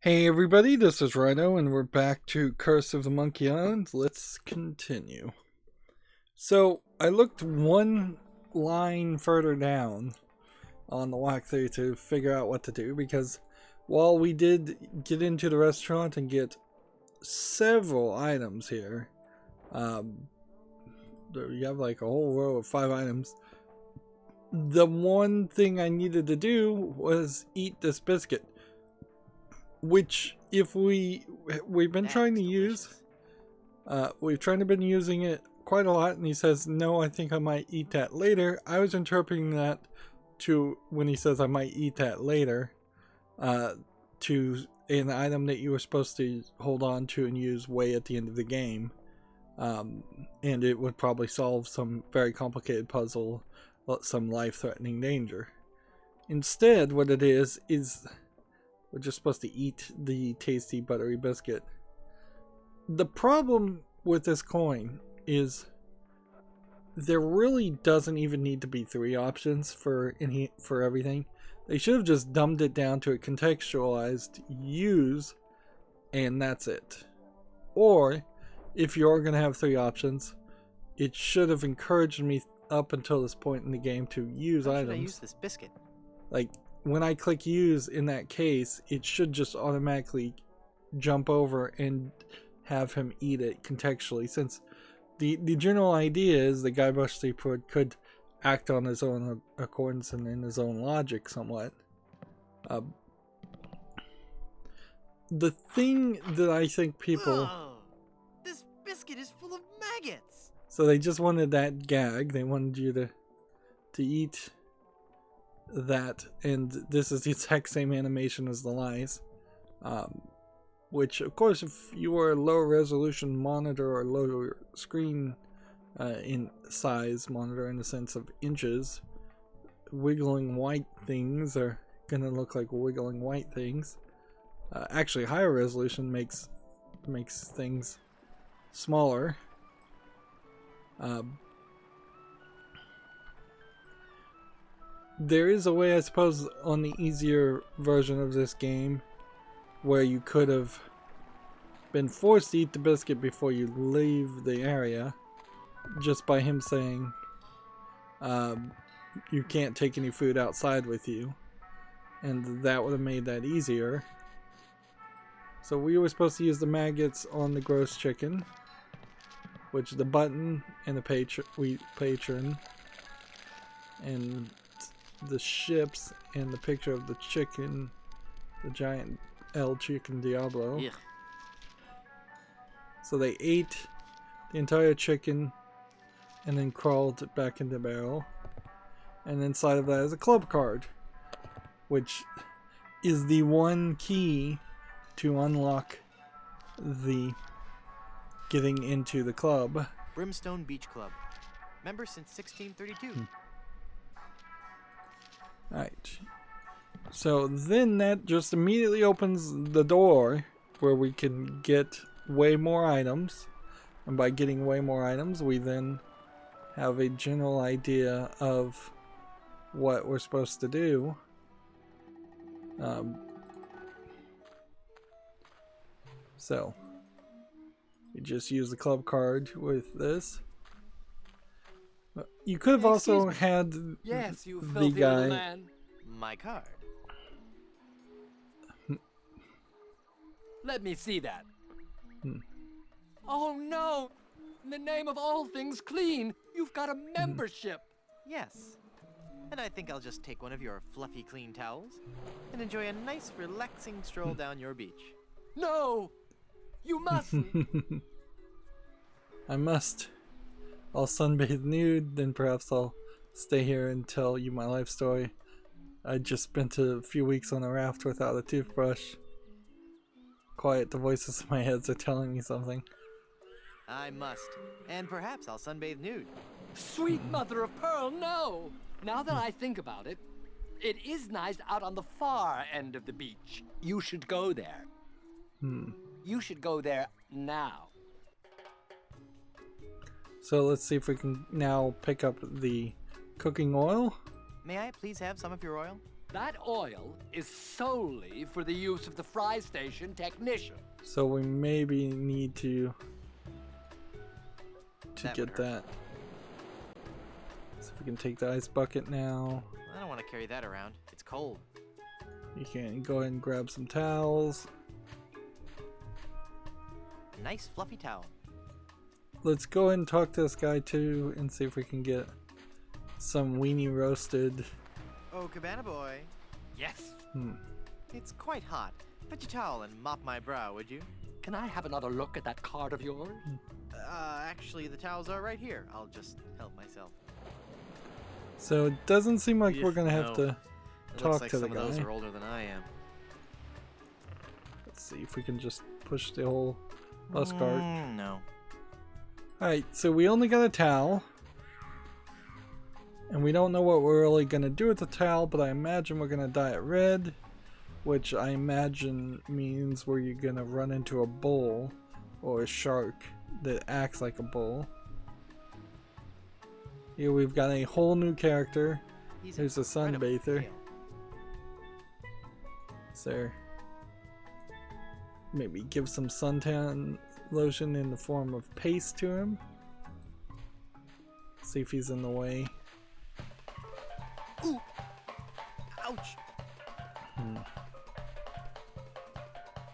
Hey everybody, this is Rydo, and we're back to Curse of the Monkey Island. Let's continue. So, I looked one line further down on the walkthrough to figure out what to do, because while we did get into the restaurant and get several items here, you have like a whole row of 5 items, the one thing I needed to do was eat this biscuit. Which, if we've been trying to use, been using it quite a lot, and he says, no, I think I might eat that later. I was interpreting that to, when he says I might eat that later, to an item that you were supposed to hold on to and use way at the end of the game. And it would probably solve some very complicated puzzle, some life-threatening danger. Instead, what it is we're just supposed to eat the tasty buttery biscuit. The problem with this coin is there really doesn't even need to be 3 options for everything. They should have just dumbed it down to a contextualized use, and that's it. Or, if you're going to have 3 options, it should have encouraged me up until this point in the game to use items. How should I use this biscuit? Like, when I click use in that case, it should just automatically jump over and have him eat it contextually, since the general idea is the Guybrush Threepwood could act on his own accordance and in his own logic somewhat. The thing that I think people... Ugh, this biscuit is full of maggots! So they just wanted that gag. They wanted you to eat that, and this is the exact same animation as the lies, which of course if you were a lower resolution monitor or lower screen in size monitor in the sense of inches, wiggling white things are gonna look like wiggling white things. Actually, higher resolution makes things smaller. There is a way, I suppose, on the easier version of this game where you could have been forced to eat the biscuit before you leave the area, just by him saying you can't take any food outside with you, and that would have made that easier. So we were supposed to use the maggots on the gross chicken, which the button and the patron and the ships and the picture of the chicken, the giant El Chicken Diablo. Ugh. So they ate the entire chicken and then crawled back into the barrel. And inside of that is a club card, which is the one key to unlock the getting into the club. Brimstone Beach Club. Member since 1632. Right. So then that just immediately opens the door where we can get way more items. And by getting way more items, we then have a general idea of what we're supposed to do. So you just use the club card with this. You could have also had yes, you the guy. Man. My card. Let me see that. Oh no! In the name of all things clean, you've got a membership. Yes. And I think I'll just take one of your fluffy clean towels and enjoy a nice relaxing stroll down your beach. No! You mustn't! I must. I'll sunbathe nude, then perhaps I'll stay here and tell you my life story. I just spent a few weeks on a raft without a toothbrush. Quiet, the voices in my head are telling me something. I must. And perhaps I'll sunbathe nude. Sweet mother of pearl, no! Now that I think about it, it is nice out on the far end of the beach. You should go there. You should go there now. So let's see if we can now pick up the cooking oil. May I please have some of your oil? That oil is solely for the use of the fry station technician. So we maybe need to That get would hurt. that. So we can take the ice bucket now. I don't want to carry that around. It's cold. You can go ahead and grab some towels. Nice fluffy towel. Let's go ahead and talk to this guy too and see if we can get some weenie roasted. Oh, Cabana Boy. Yes. It's quite hot. Put your towel and mop my brow, would you? Can I have another look at that card of yours? Actually, the towels are right here. I'll just help myself. So it doesn't seem like Yeah, we're gonna have no. to It talk looks like to the some of those guy. are older than I am. Let's see if we can just push the whole bus cart. No. Alright, so we only got a towel. And we don't know what we're really going to do with the towel, but I imagine we're going to dye it red. Which I imagine means we're going to run into a bull or a shark that acts like a bull. Here we've got a whole new character. He's Who's a incredible sunbather. tail. So maybe give some suntan lotion in the form of paste to him. See if he's in the way. Ooh! Ouch!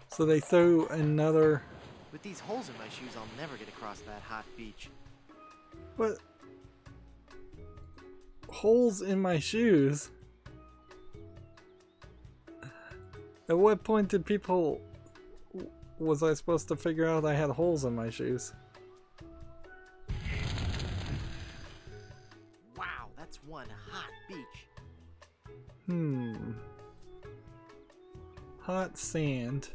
So they threw another. With these holes in my shoes, I'll never get across that hot beach. What? Holes in my shoes? At what point did people... Was I supposed to figure out I had holes in my shoes? Wow, that's one hot beach. Hot sand.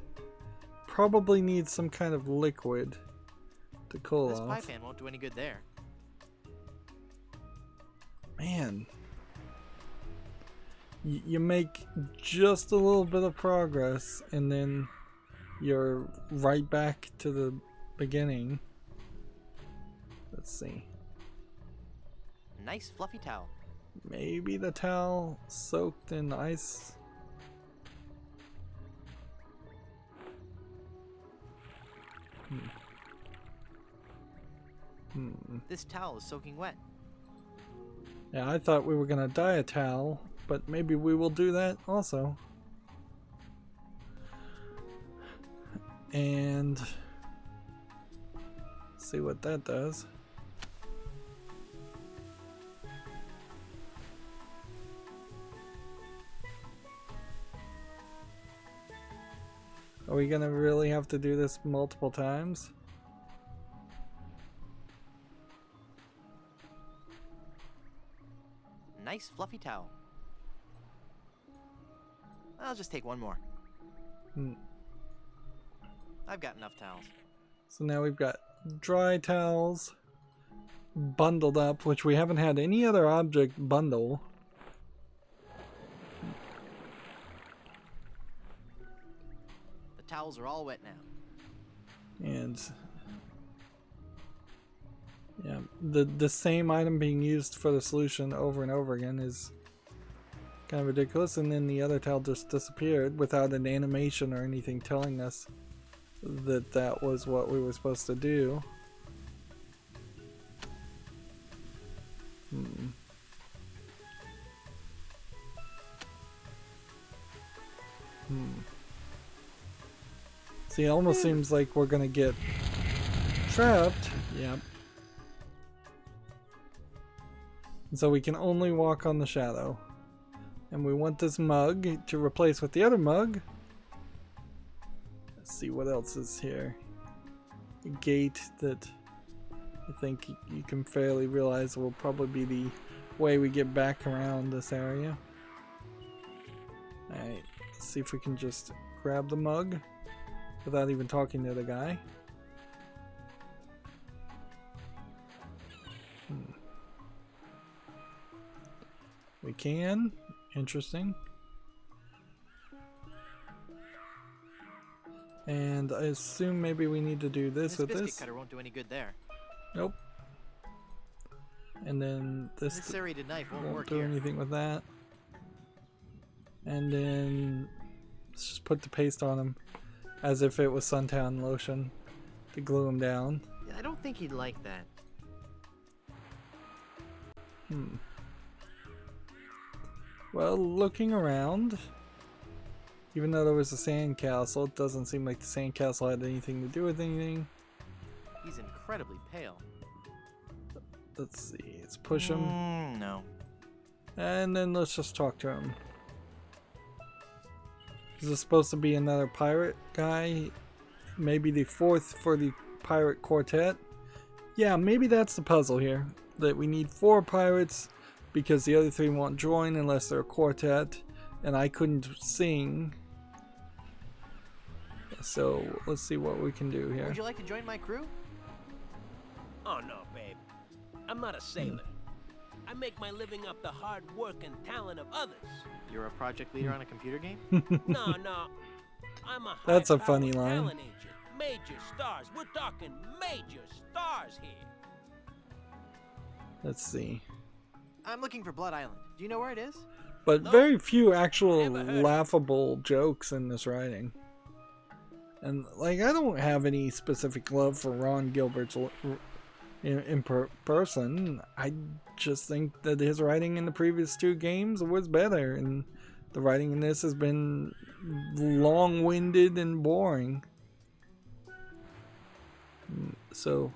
Probably needs some kind of liquid to cool This pie off. fan won't do any good there. Man. You make just a little bit of progress and then you're right back to the beginning. Let's see. Nice fluffy towel. Maybe the towel soaked in ice. This towel is soaking wet. Yeah, I thought we were gonna dye a towel, but maybe we will do that also. And see what that does. Are we gonna really have to do this multiple times? Nice fluffy towel. I'll just take one more. I've got enough towels. So now we've got dry towels bundled up, which we haven't had any other object bundle. The towels are all wet now. And yeah, the same item being used for the solution over and over again is kind of ridiculous. And then the other towel just disappeared without an animation or anything telling us that that was what we were supposed to do. See, it almost seems like we're gonna get trapped. Yep. And so we can only walk on the shadow. And we want this mug to replace with the other mug. Let's see what else is here. A gate that I think you can fairly realize will probably be the way we get back around this area. Alright, let's see if we can just grab the mug without even talking to the guy. We can. Interesting. And I assume maybe we need to do this with biscuit this. cutter won't do any good there. Nope. And then this This serrated knife won't won't work do here. anything with that. And then let's just put the paste on him as if it was suntan lotion to glue him down. Yeah, I don't think he'd like that. Well, looking around, even though there was a sandcastle, it doesn't seem like the sandcastle had anything to do with anything. He's incredibly pale. Let's see, let's push him. No. And then let's just talk to him. Is this supposed to be another pirate guy? Maybe the fourth for the pirate quartet? Yeah, maybe that's the puzzle here. That we need 4 pirates because the other 3 won't join unless they're a quartet. And I couldn't sing. So let's see what we can do here. Would you like to join my crew? Oh no, babe. I'm not a sailor. I make my living off the hard work and talent of others. You're a project leader on a computer game? No. I'm a That's a high-powered funny line. talent agent. Major stars. We're talking major stars here. Let's see. I'm looking for Blood Island. Do you know where it is? But very few actual Never heard of it. laughable jokes in this writing. And, like, I don't have any specific love for Ron Gilbert's person. I just think that his writing in the previous 2 games was better. And the writing in this has been long-winded and boring. So,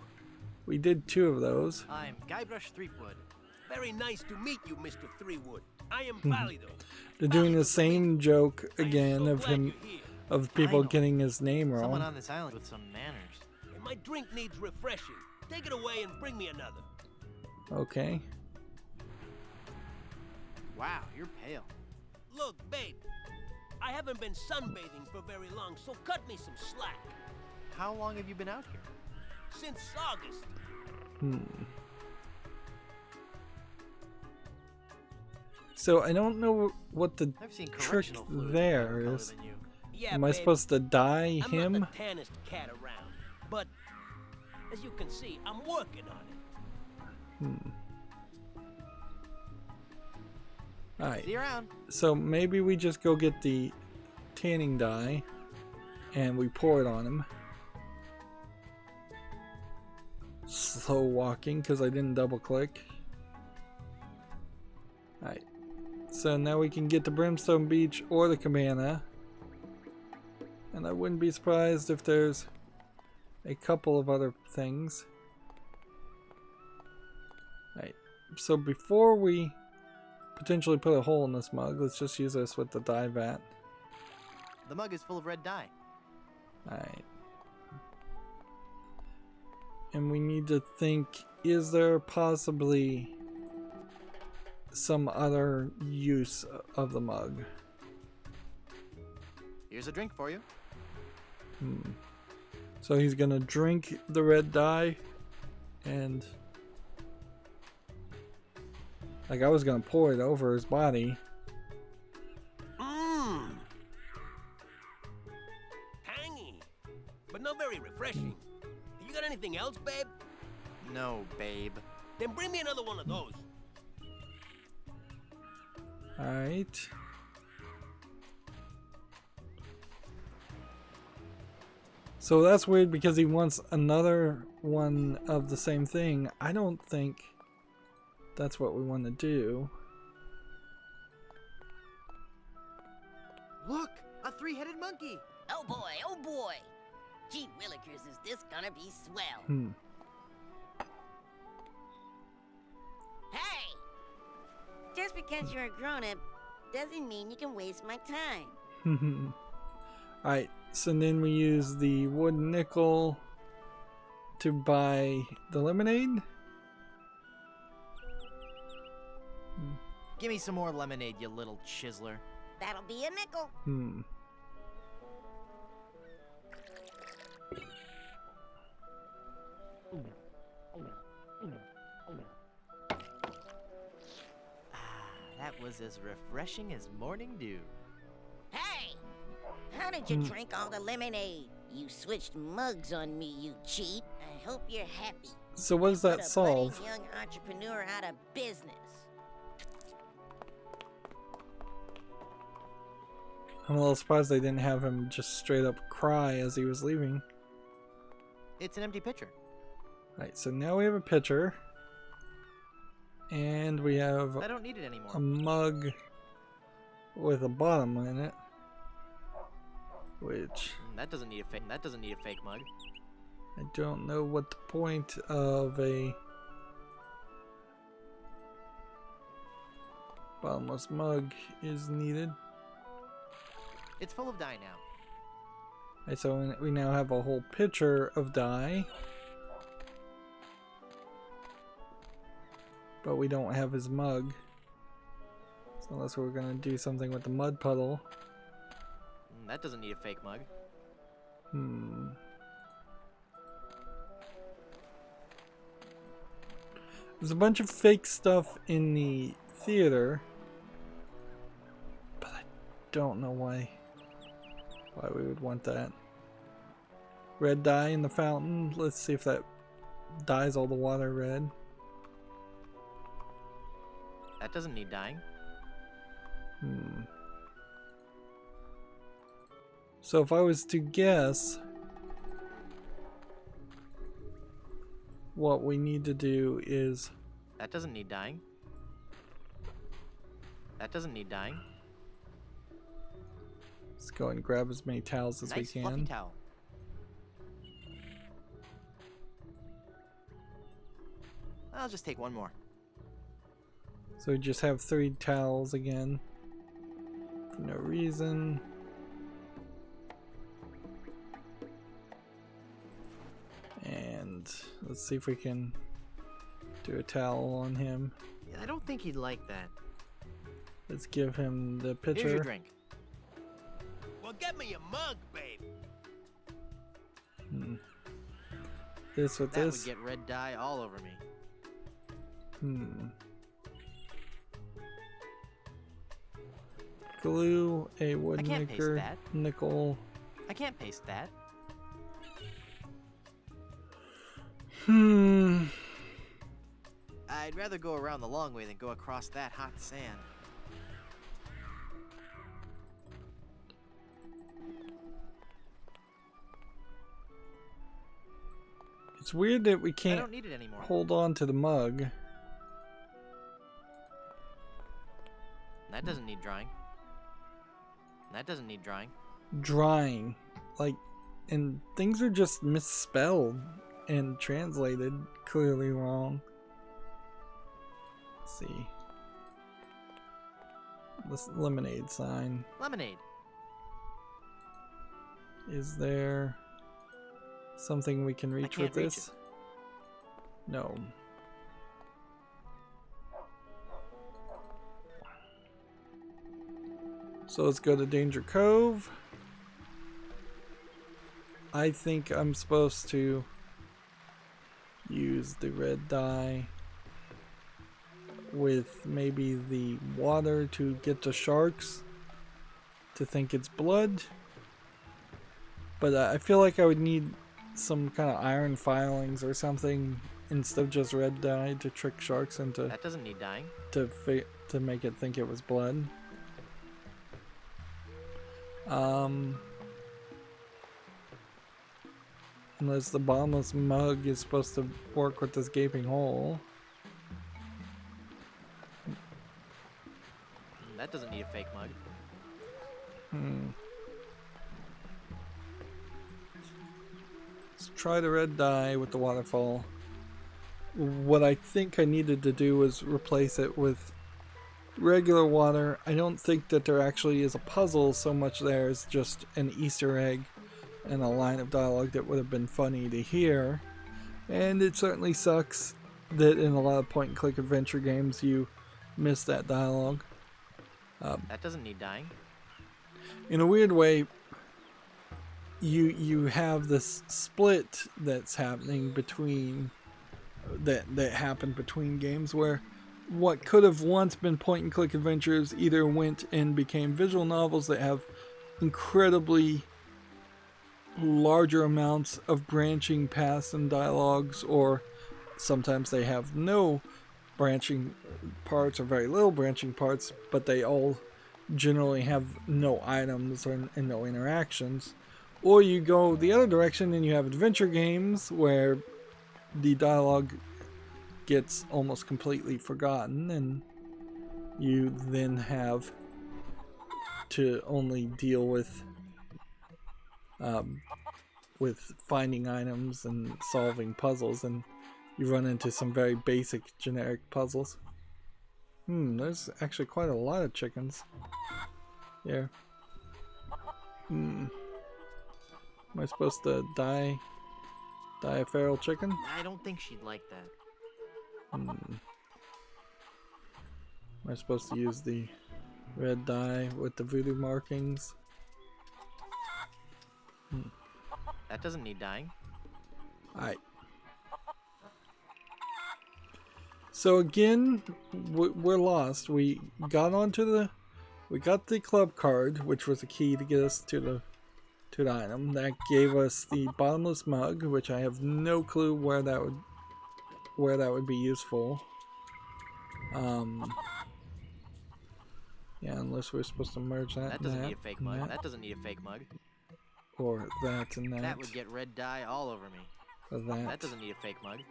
we did 2 of those. I'm Guybrush Threepwood. Very nice to meet you, Mr. Threepwood. I am Rydo. They're doing the Rydo same joke I am again so of glad him, you're here. of people Final. getting his name Someone wrong. on this island with some manners. And my drink needs refreshing. Take it away and bring me another. Okay. Wow, you're pale. Look, babe. I haven't been sunbathing for very long, so cut me some slack. How long have you been out here? Since August. So I don't know what the I've seen trick correctional fluids there better color is. than you. Yeah, Am I babe, supposed to dye I'm him? not the tannest cat around, but as you can see, I'm working on it. Alright, See you around. so maybe we just go get the tanning dye and we pour it on him. Slow walking because I didn't double click. Alright, so now we can get the Brimstone Beach or the cabana. And I wouldn't be surprised if there's a couple of other things. Alright, so before we potentially put a hole in this mug, let's just use this with the dye vat. The mug is full of red dye. Alright. And we need to think, is there possibly some other use of the mug? Here's a drink for you. So he's gonna drink the red dye and like I was gonna pour it over his body. Tangy, but not very refreshing. You got anything else, babe? No, babe. Then bring me another one of those. Alright. So that's weird because he wants another one of the same thing. I don't think that's what we want to do. Look, a 3-headed monkey. Oh boy. Gee willikers, is this gonna be swell? Hey! Just because you're a grown-up doesn't mean you can waste my time. Alright, so then we use the wooden nickel to buy the lemonade. Give me some more lemonade, you little chiseler. That'll be a nickel. That was as refreshing as morning dew. Hey! How did you drink all the lemonade? You switched mugs on me, you cheat. I hope you're happy. So what does Put that a solve? budding young entrepreneur out of business. I'm a little surprised they didn't have him just straight up cry as he was leaving. It's an empty pitcher. Alright, so now we have a pitcher. And we have I don't need it anymore. a mug with a bottom in it. Which That doesn't need a fake. That doesn't need a fake mug. I don't know what the point of a bottomless mug is needed. It's full of dye now. Alright, so we now have a whole pitcher of dye. But we don't have his mug. So unless we're gonna do something with the mud puddle. That doesn't need a fake mug. There's a bunch of fake stuff in the theater. But I don't know why we would want that. Red dye in the fountain. Let's see if that dyes all the water red. That doesn't need dyeing. So if I was to guess, what we need to do is... That doesn't need dyeing. That doesn't need dyeing. Let's go and grab as many towels as Nice we fluffy can. towel. I'll just take one more. So we just have 3 towels again. For no reason. And let's see if we can do a towel on him. Yeah, I don't think he'd like that. Let's give him the pitcher. Here's your drink. Well, get me a mug, babe. This with That this. would get red dye all over me. Glue, a wood I can't paste maker, that. nickel. I can't paste that. I'd rather go around the long way than go across that hot sand. It's weird that we I can't don't need it anymore. hold on to the mug. That doesn't need drying. That doesn't need drying. Drying. Like, and things are just misspelled and translated clearly wrong. Let's see. This lemonade sign. Lemonade. Is there something we can reach with can't reach this? No. So let's go to Danger Cove. I think I'm supposed to use the red dye with maybe the water to get the sharks to think it's blood. But I feel like I would need some kind of iron filings or something instead of just red dye to trick sharks into That doesn't need dyeing. to make it think it was blood. Unless the bottomless mug is supposed to work with this gaping hole. That doesn't need a fake mug. Let's try the red dye with the waterfall. What I think I needed to do was replace it with regular water. I don't think that there actually is a puzzle so much there as just an Easter egg and a line of dialogue that would have been funny to hear. And it certainly sucks that in a lot of point and click adventure games you miss that dialogue. That doesn't need dyeing. In a weird way, you have this split that's happening between that happened between games where what could have once been point and click adventures either went and became visual novels that have incredibly larger amounts of branching paths and dialogues, or sometimes they have no branching parts or very little branching parts, but they all generally have no items and no interactions. Or you go the other direction and you have adventure games where the dialogue gets almost completely forgotten, and you then have to only deal with finding items and solving puzzles, and you run into some very basic generic puzzles. There's actually quite a lot of chickens here. Am I supposed to die a feral chicken? I don't think she'd like that. Am I supposed to use the red dye with the voodoo markings? That doesn't need dyeing. Alright. So again, we're lost. We got the club card, which was a key to get us to the item. That gave us the bottomless mug, which I have no clue where that would be useful. Yeah, unless we're supposed to merge that. That doesn't need a fake mug. That doesn't need a fake mug. Or that and that. That would get red dye all over me. Or that. That doesn't need a fake mug.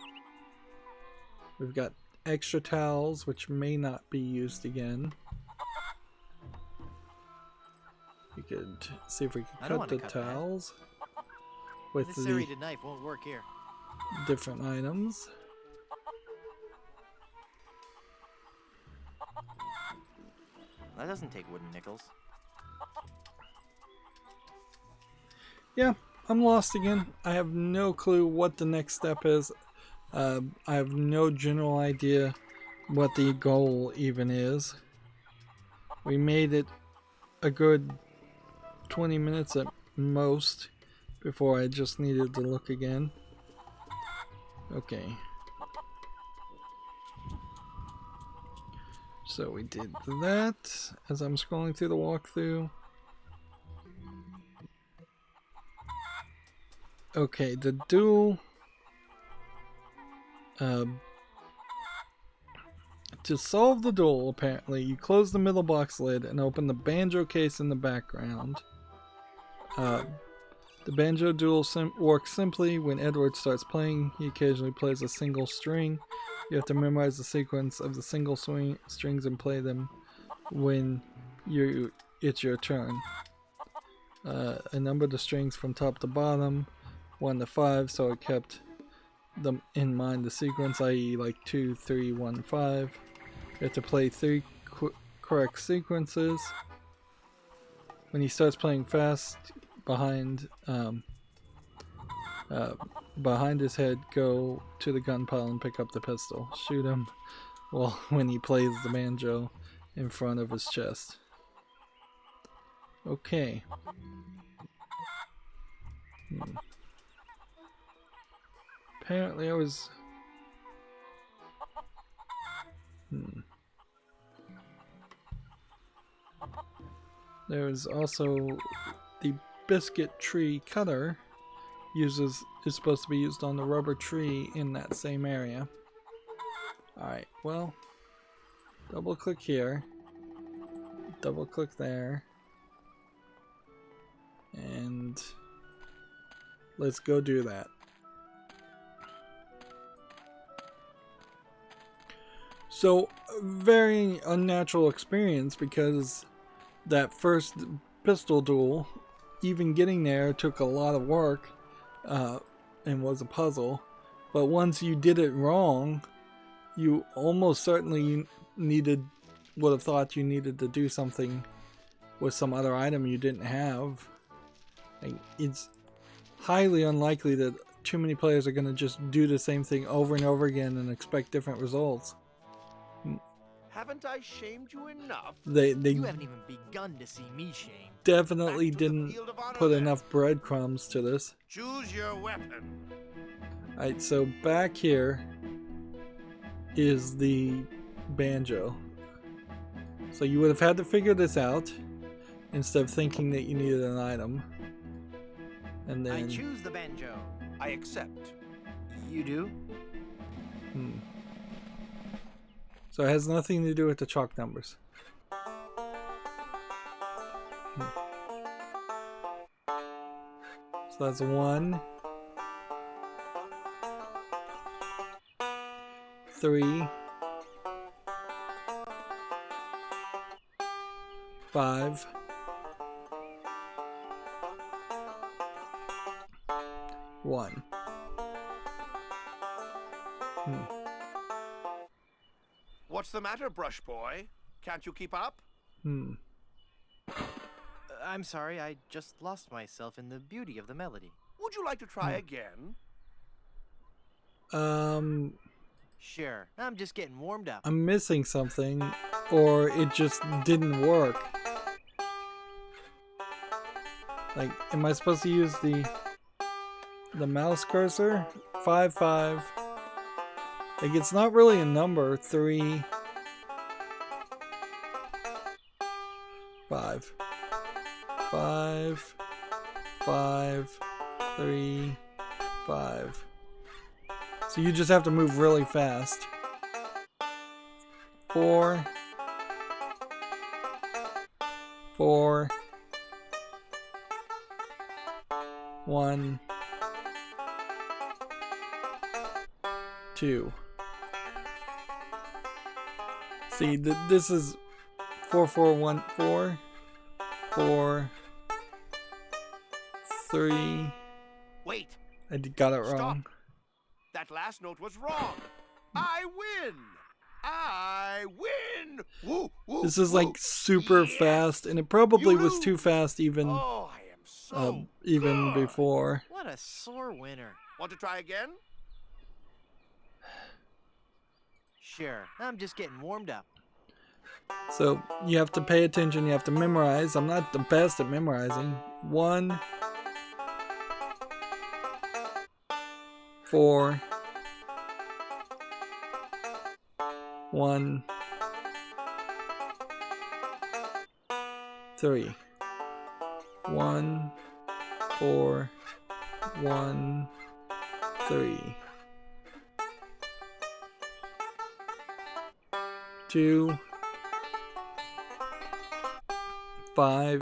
We've got extra towels, which may not be used again. We could see if we could cut the towels with This the serrated knife won't work here. different items. That doesn't take wooden nickels. Yeah, I'm lost again. I have no clue what the next step is. I have no general idea what the goal even is. We made it a good 20 minutes at most before I just needed to look again. Okay. So we did that as I'm scrolling through the walkthrough. Okay, the duel. To solve the duel, apparently, you close the middle box lid and open the banjo case in the background. The banjo duel works simply when Edward starts playing. He occasionally plays a single string. You have to memorize the sequence of the single strings and play them when it's your turn. A number the strings from top to bottom, 1 to 5, so it kept them in mind the sequence, i.e. like 2, 3, 1, 5. You have to play 3 correct sequences. When he starts playing fast, behind his head, go to the gun pile and pick up the pistol. Shoot him when he plays the banjo in front of his chest. Okay. Apparently I was... There's also the biscuit tree cutter is supposed to be used on the rubber tree in that same area. Alright, well, double click here, double click there, and let's go do that. So, very unnatural experience, because that first pistol duel, even getting there took a lot of work and was a puzzle. But once you did it wrong, you almost certainly would have thought you needed to do something with some other item you didn't have. Like, it's highly unlikely that too many players are going to just do the same thing over and over again and expect different results. Haven't I shamed you enough? They You haven't even begun to see me shame. definitely didn't put enough breadcrumbs to this. Choose your weapon. Alright, so back here is the banjo. So you would have had to figure this out instead of thinking that you needed an item. And then... I choose the banjo. I accept. You do? So it has nothing to do with the chalk numbers. So that's 1, 3, 5, 1. What's the matter, Brush Boy? Can't you keep up? I'm sorry, I just lost myself in the beauty of the melody. Would you like to try again? Sure, I'm just getting warmed up. I'm missing something, or it just didn't work. Like, am I supposed to use the mouse cursor? 5, 5. Like, it's not really a number. 3, 5, 5, 5, 3, 5. So you just have to move really fast. 4, 4, 1, 2. See, this is 4, 4, 1, 4, 4, 3. Wait, I got it wrong. stop. That last note was wrong. I win. I win. Woo, woo, This is woo. like super Yes. fast, and it probably You was too lose. fast even Oh, I am so even good. before. What a sore winner. Want to try again? Sure, I'm just getting warmed up. So you have to pay attention, you have to memorize. I'm not the best at memorizing. 1, 4, 1, 3. 1, 4, 1, 3. 2, 5,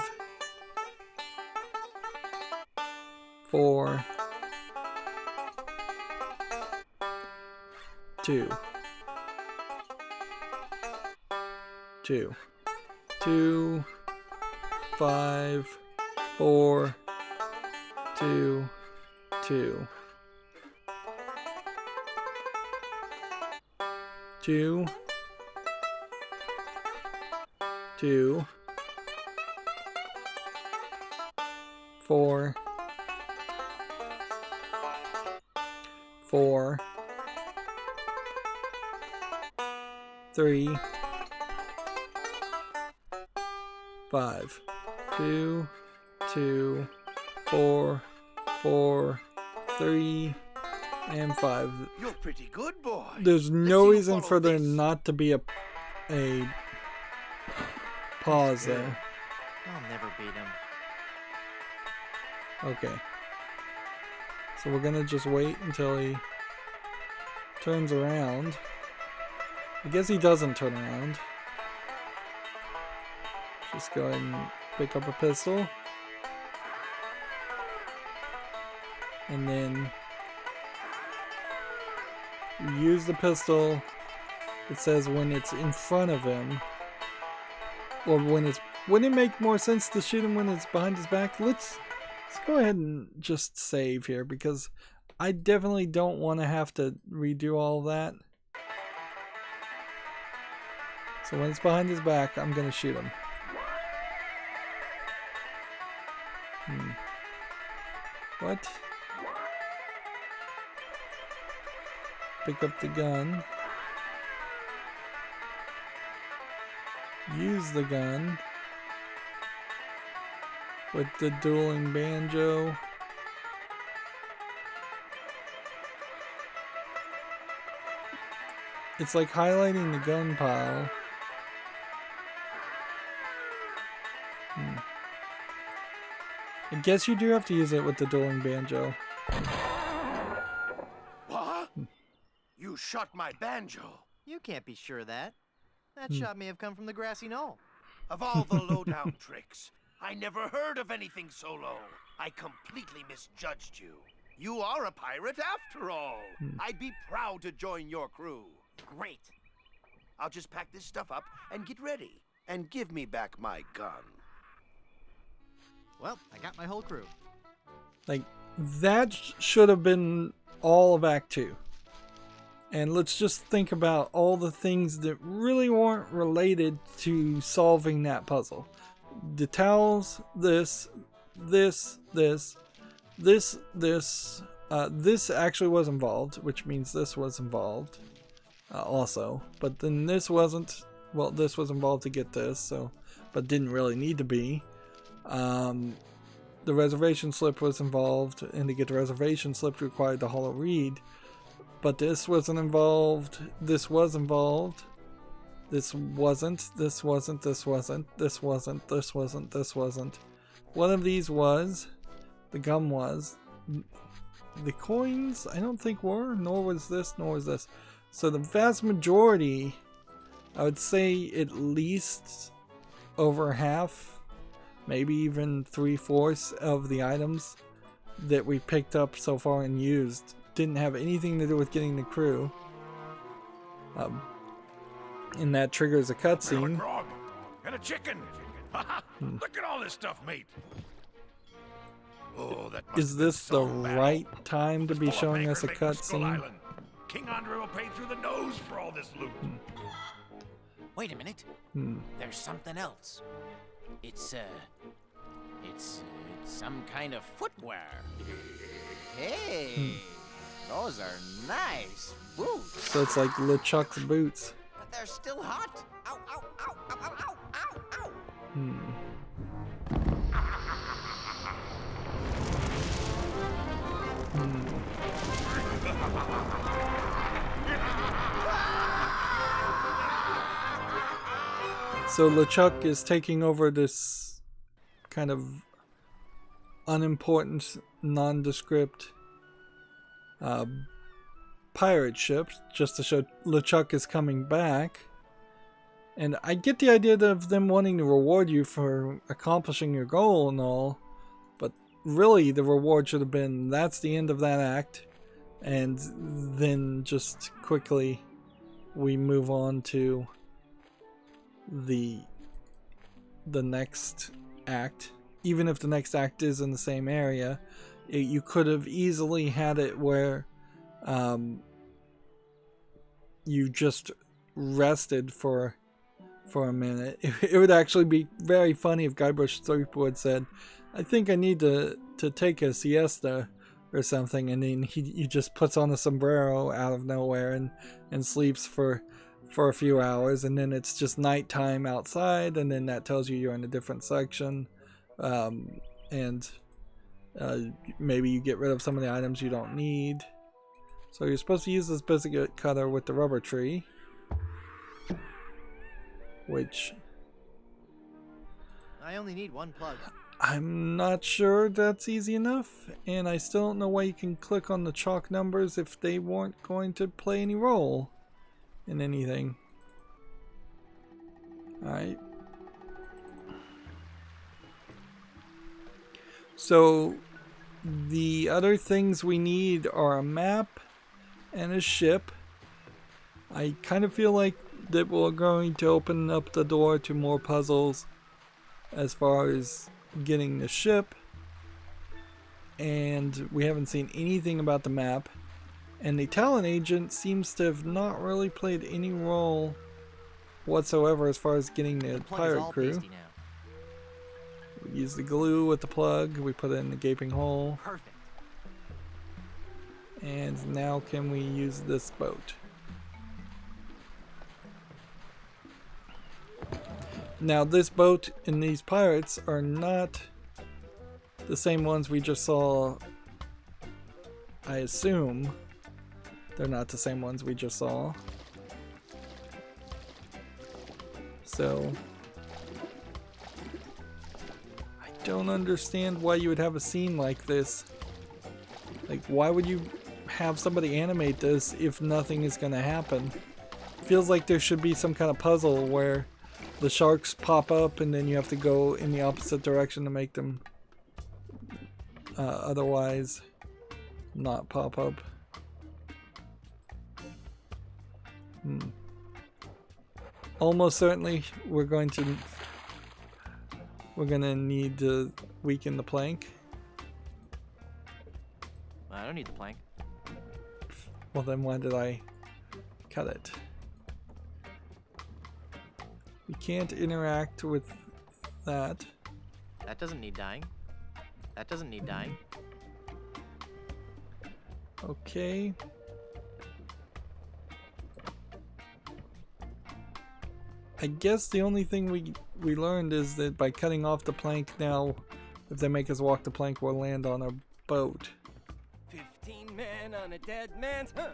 4, 2, 2, 2, 5, 4, 2, 2, 2, 2, 4, 4, 3, 5, 2, 2, 4, 4, 3, and 5. You're pretty good, boy. There's Let's no see who reason for followed there this. not to be a pause Good. there. I'll never beat him. Okay. So we're gonna just wait until he turns around. I guess he doesn't turn around. Just go ahead and pick up a pistol. And then use the pistol. It says when it's in front of him. Or when it's... Wouldn't it make more sense to shoot him when it's behind his back? Let's go ahead and just save here, because I definitely don't want to have to redo all of that. So when it's behind his back, I'm going to shoot him. What? Pick up the gun. Use the gun. With the dueling banjo. It's like highlighting the gun pile. I guess you do have to use it with the dueling banjo. What? You shot my banjo. You can't be sure of that. That shot may have come from the grassy knoll. Of all the lowdown tricks, I never heard of anything so low. I completely misjudged you. You are a pirate after all. I'd be proud to join your crew. Great. I'll just pack this stuff up and get ready. And give me back my gun. Well, I got my whole crew. Like, that should have been all of Act 2. And let's just think about all the things that really weren't related to solving that puzzle. The towels, this actually was involved, which means this was involved also. But then this wasn't. Well, this was involved to get this, so, but didn't really need to be. The reservation slip was involved, and to get the reservation slip required the hollow reed. But this wasn't involved. This was involved. This wasn't. This wasn't. This wasn't. This wasn't. This wasn't. This wasn't. One of these was. The gum was. The coins, I don't think were. Nor was this. Nor was this. So the vast majority, I would say at least over half, maybe even 3/4 of the items that we picked up so far and used didn't have anything to do with getting the crew. And that triggers a cutscene. Grog and a chicken. Look at all this stuff, mate. Oh, that must Is have been this so the bad. right time to be Full of showing anger us a and making Skull cutscene? Island. King Andre will pay through the nose for all this loot. Wait a minute. There's something else. It's some kind of footwear. Hey, those are nice boots. So it's like LeChuck's boots. But they're still hot. Ow, ow, ow, ow, ow, ow, ow, ow. So LeChuck is taking over this kind of unimportant, nondescript pirate ship just to show LeChuck is coming back. And I get the idea of them wanting to reward you for accomplishing your goal and all, but really the reward should have been that's the end of that act, and then just quickly we move on to the next act. Even if the next act is in the same area, you could have easily had it where you just rested for a minute. It would actually be very funny if Guybrush Threepwood said, I think I need to take a siesta or something, and then he just puts on a sombrero out of nowhere and sleeps for a few hours, and then it's just nighttime outside, and then that tells you you're in a different section, and maybe you get rid of some of the items you don't need. So you're supposed to use this biscuit cutter with the rubber tree, which I only need one plug. I'm not sure that's easy enough, and I still don't know why you can click on the chalk numbers if they weren't going to play any role in anything. Alright. So the other things we need are a map and a ship. I kind of feel like that we're going to open up the door to more puzzles as far as getting the ship, and we haven't seen anything about the map, and the talent agent seems to have not really played any role whatsoever as far as getting the Plug is pirate all crew. pasty now. We use the glue with the plug, we put it in the gaping hole, Perfect. and now can we use this boat? Now this boat and these pirates are not the same ones we just saw. I assume they're not the same ones we just saw. So I don't understand why you would have a scene like this. Like, why would you have somebody animate this if nothing is gonna happen? Feels like there should be some kind of puzzle where the sharks pop up and then you have to go in the opposite direction to make them otherwise not pop up. Almost certainly we're gonna need to weaken the plank. I don't need the plank. Well, then why did I cut it? We can't interact with that. That doesn't need dying. That doesn't need dying. Okay. I guess the only thing we learned is that by cutting off the plank now, if they make us walk the plank, we'll land on a boat. 15 men on a dead man's... Huh.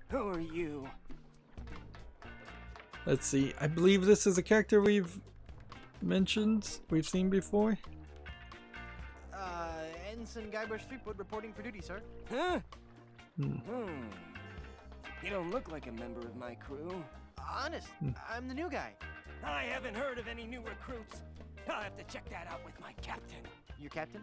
Who are you? Let's see. I believe this is a character we've seen before. Ensign Guybrush Threepwood reporting for duty, sir. Huh? You don't look like a member of my crew. Honest, I'm the new guy. I haven't heard of any new recruits. I'll have to check that out with my captain. Your captain?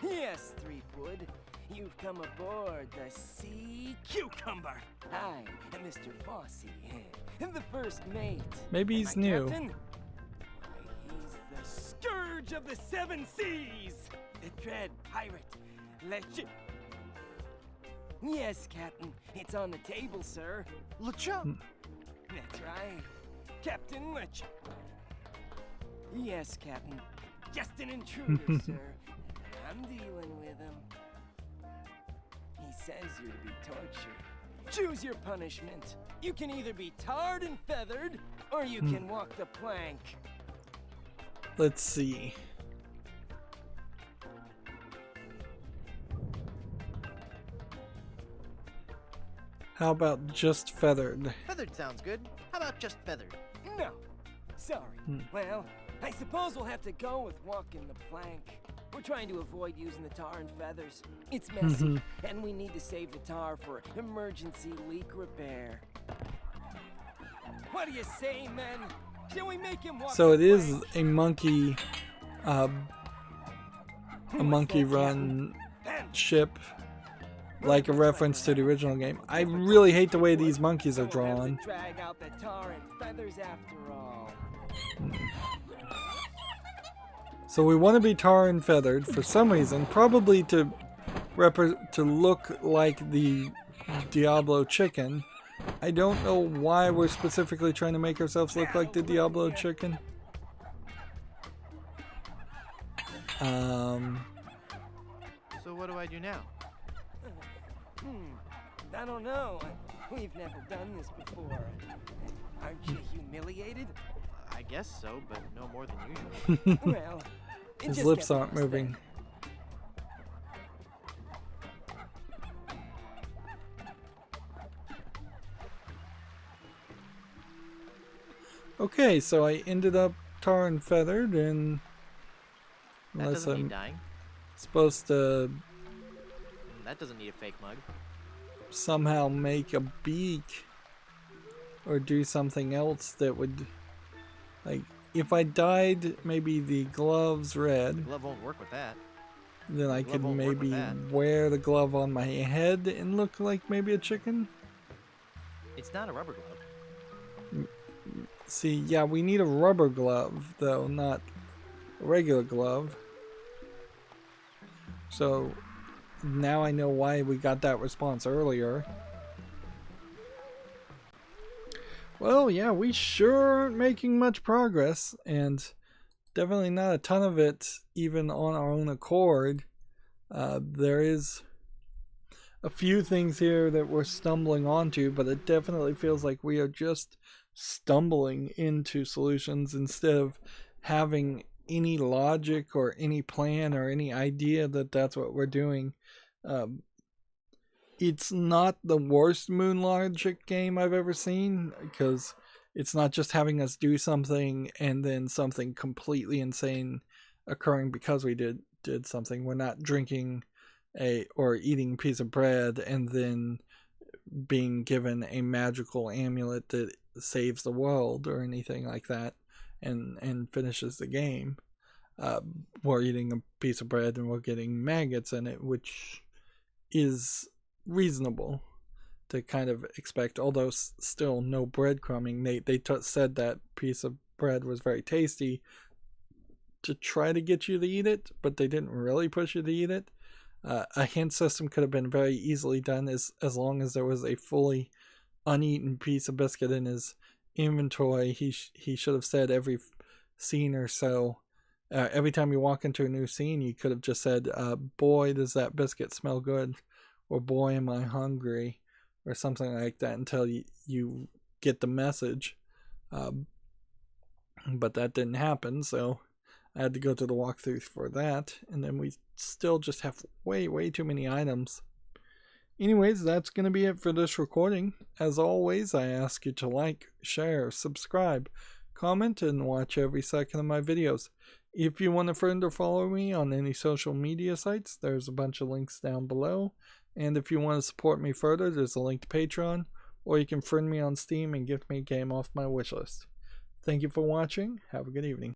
Yes, Threepwood. You've come aboard the Sea Cucumber. I am Mr. Fossey, the first mate. Maybe he's new. Captain? Why, he's the scourge of the seven seas. The dread pirate, LeChuck. Yes, Captain. It's on the table, sir. LeChuck! That's right. Captain LeChuck. Yes, Captain. Just an intruder, sir. I'm dealing with him. He says you're to be tortured. Choose your punishment. You can either be tarred and feathered, or you can walk the plank. Let's see. How about just feathered? Feathered sounds good. How about just feathered? No. Sorry. Well, I suppose we'll have to go with walking the plank. We're trying to avoid using the tar and feathers. It's messy, and we need to save the tar for emergency leak repair. What do you say, men? Shall we make him walk So the it is plank? a monkey run ship, like a reference to the original game. I really hate the way these monkeys are drawn. Drag out the tar and feathers after all. So we want to be tar and feathered for some reason, probably to look like the Diablo chicken. I don't know why we're specifically trying to make ourselves look like the Diablo chicken. So what do I do now? I don't know. We've never done this before. Aren't you humiliated? I guess so, but no more than usual. Well, it His just lips gets aren't worse moving. then. Okay, so I ended up tar and feathered, and That unless doesn't I'm need dying. supposed to That doesn't need a fake mug. somehow make a beak or do something else that would, like, if I dyed maybe the gloves red, Glove won't work with that. then I glove could won't work with maybe that. wear the glove on my head and look like maybe a chicken. It's not a rubber glove. See, yeah, we need a rubber glove, though, not a regular glove. So now I know why we got that response earlier. Well, yeah, we sure aren't making much progress, and definitely not a ton of it even on our own accord. There is a few things here that we're stumbling onto, but it definitely feels like we are just stumbling into solutions instead of having any logic or any plan or any idea that that's what we're doing. It's not the worst Moon Logic game I've ever seen, because it's not just having us do something and then something completely insane occurring because we did something. We're not drinking or eating a piece of bread and then being given a magical amulet that saves the world or anything like that and finishes the game. we're eating a piece of bread and we're getting maggots in it, which is reasonable to kind of expect, although still no breadcrumbing. They said that piece of bread was very tasty to try to get you to eat it, but they didn't really push you to eat it. A hint system could have been very easily done as long as there was a fully uneaten piece of biscuit in his inventory. He should have said every scene or so, every time you walk into a new scene, you could have just said, boy, does that biscuit smell good, or boy, am I hungry, or something like that, until you get the message. But that didn't happen, so I had to go to the walkthrough for that, and then we still just have way too many items. Anyways, that's going to be it for this recording. As always, I ask you to like, share, subscribe, comment, and watch every second of my videos. If you want to friend or follow me on any social media sites, there's a bunch of links down below. And if you want to support me further, there's a link to Patreon, or you can friend me on Steam and gift me a game off my wishlist. Thank you for watching. Have a good evening.